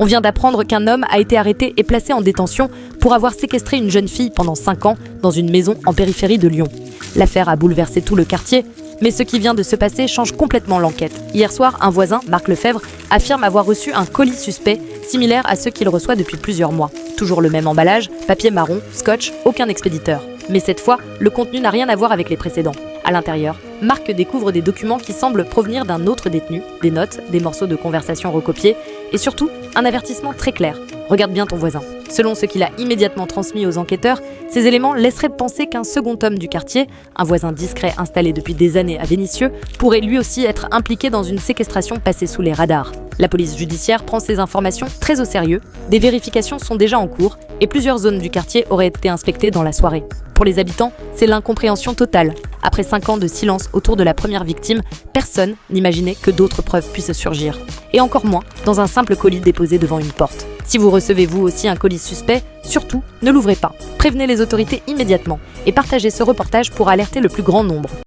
On vient d'apprendre qu'un homme a été arrêté et placé en détention pour avoir séquestré une jeune fille pendant 5 ans dans une maison en périphérie de Lyon. L'affaire a bouleversé tout le quartier, mais ce qui vient de se passer change complètement l'enquête. Hier soir, un voisin, Marc Lefebvre, affirme avoir reçu un colis suspect, similaire à ceux qu'il reçoit depuis plusieurs mois. Toujours le même emballage, papier marron, scotch, aucun expéditeur. Mais cette fois, le contenu n'a rien à voir avec les précédents. À l'intérieur, Marc découvre des documents qui semblent provenir d'un autre détenu, des notes, des morceaux de conversation recopiés, et surtout, un avertissement très clair. Regarde bien ton voisin. Selon ce qu'il a immédiatement transmis aux enquêteurs, ces éléments laisseraient penser qu'un second homme du quartier, un voisin discret installé depuis des années à Vénissieux, pourrait lui aussi être impliqué dans une séquestration passée sous les radars. La police judiciaire prend ces informations très au sérieux, des vérifications sont déjà en cours et plusieurs zones du quartier auraient été inspectées dans la soirée. Pour les habitants, c'est l'incompréhension totale. Après 5 ans de silence autour de la première victime, personne n'imaginait que d'autres preuves puissent surgir. Et encore moins dans un simple colis déposé devant une porte. Si vous recevez vous aussi un colis suspect, surtout, ne l'ouvrez pas. Prévenez les autorités immédiatement et partagez ce reportage pour alerter le plus grand nombre.